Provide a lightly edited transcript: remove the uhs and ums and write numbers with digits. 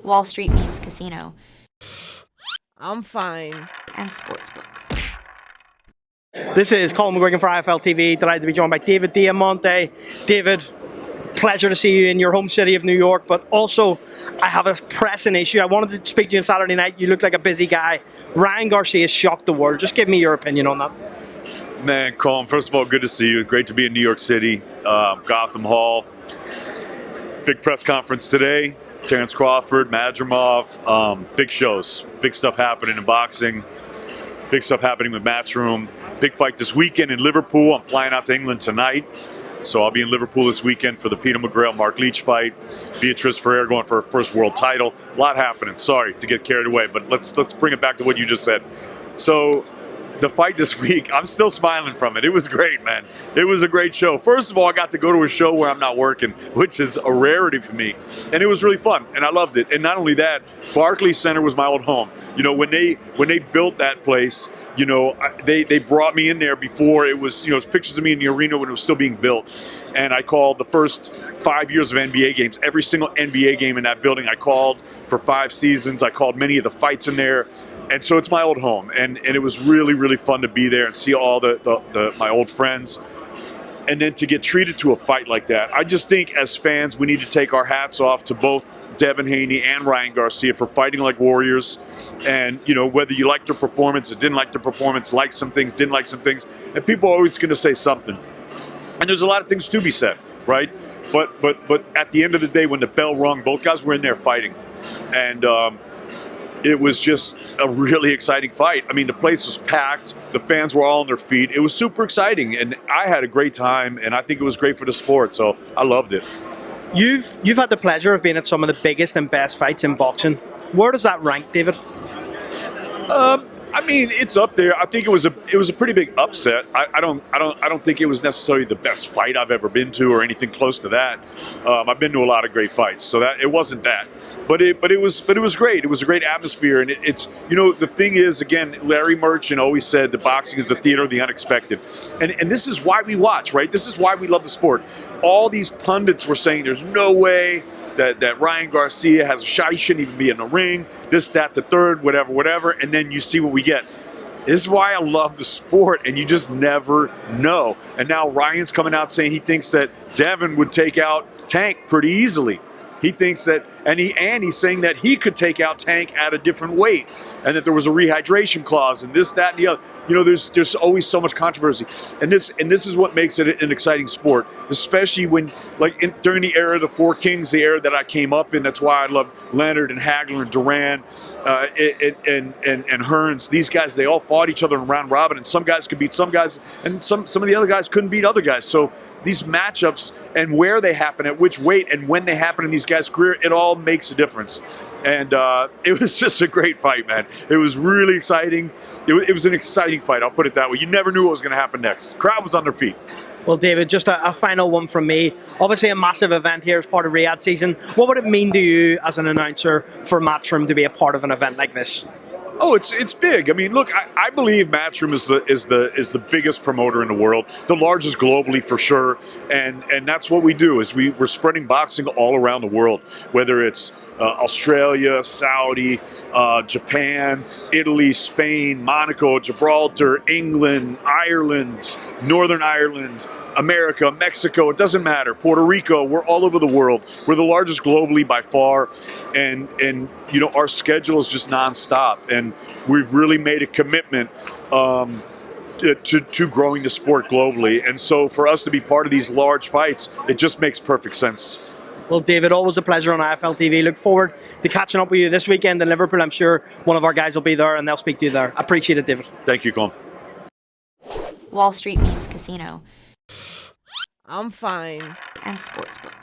Wall Street Memes Casino, I'm fine. and Sportsbook. This is Colm McGuigan for IFLTV. Delighted to be joined by David Diamanté. David, pleasure to see you in your home city of New York, but also I have a pressing issue. I wanted to speak to you on Saturday night. You look like a busy guy. Ryan Garcia shocked the world. Just give me your opinion on that. Man, Colm, first of all, good to see you. Great to be in New York City, Gotham Hall. Big press conference today. Terrence Crawford, Madrimov, big shows, big stuff happening in boxing, big stuff happening with Matchroom. Big fight this weekend in Liverpool. I'm flying out to England tonight, so I'll be in Liverpool this weekend for the Peter McGrail, Mark Leach fight. Beatrice Ferrer going for her first world title. A lot happening. Sorry to get carried away, but let's bring it back to what you just said. So the fight this week, I'm still smiling from it. It was great, man. It was a great show. First of all, I got to go to a show where I'm not working, which is a rarity for me. And it was really fun, and I loved it. And not only that, Barclays Center was my old home. You know, when they built that place, you know, they brought me in there before it was, you know, it was pictures of me in the arena when it was still being built. And I called the first 5 years of NBA games. Every single NBA game in that building I called for 5 seasons. I called many of the fights in there. And so it's my old home, and it was really, really fun to be there and see all my old friends. And then to get treated to a fight like that, I just think as fans we need to take our hats off to both David Haney and Ryan Garcia for fighting like warriors. And, you know, whether you liked their performance or didn't like their performance, liked some things, didn't like some things, and people are always going to say something. And there's a lot of things to be said, right? But at the end of the day, when the bell rung, both guys were in there fighting. And it was just a really exciting fight. I mean, the place was packed. The fans were all on their feet. It was super exciting, and I had a great time, and I think it was great for the sport, so I loved it. You've had the pleasure of being at some of the biggest and best fights in boxing. Where does that rank, David? I mean, it's up there. I think it was a pretty big upset. I don't think it was necessarily the best fight I've ever been to or anything close to that. I've been to a lot of great fights, so that it wasn't that. But it was great. It was a great atmosphere, and it's, you know, the thing is, again, Larry Merchant always said that boxing is the theater of the unexpected, and this is why we watch, right? This is why we love the sport. All these pundits were saying there's no way that Ryan Garcia has a shot. He shouldn't even be in the ring. This, that, the third, whatever. And then you see what we get. This is why I love the sport, and you just never know. And now Ryan's coming out saying he thinks that Devin would take out Tank pretty easily. He thinks that, and he's saying that he could take out Tank at a different weight, and that there was a rehydration clause, and this, that, and the other. You know, there's always so much controversy, and this is what makes it an exciting sport, especially when, like, during the era of the Four Kings, the era that I came up in. That's why I love Leonard and Hagler and Duran and Hearns. These guys, they all fought each other in round robin, and some guys could beat some guys, and some of the other guys couldn't beat other guys. So these matchups and where they happen, at which weight, and when they happen in these guys' career, it all makes a difference. And it was just a great fight, man. It was really exciting. It was an exciting fight, I'll put it that way. You never knew what was going to happen next. The crowd was on their feet. Well, David, just a final one from me. Obviously a massive event here as part of Riyadh season. What would it mean to you as an announcer for Matchroom to be a part of an event like this? Oh, it's big. I mean, look, I believe Matchroom is the biggest promoter in the world, the largest globally for sure, and that's what we do. Is we're spreading boxing all around the world, whether it's Australia, Saudi, Japan, Italy, Spain, Monaco, Gibraltar, England, Ireland, Northern Ireland, America, Mexico, it doesn't matter. Puerto Rico, we're all over the world. We're the largest globally by far, and you know, our schedule is just nonstop, and we've really made a commitment to growing the sport globally. And so for us to be part of these large fights, it just makes perfect sense. Well, David, always a pleasure on IFL TV. Look forward to catching up with you this weekend in Liverpool. I'm sure one of our guys will be there and they'll speak to you there. I appreciate it, David. Thank you, Colm. Wall Street Memes Casino, I'm fine. and Sportsbook.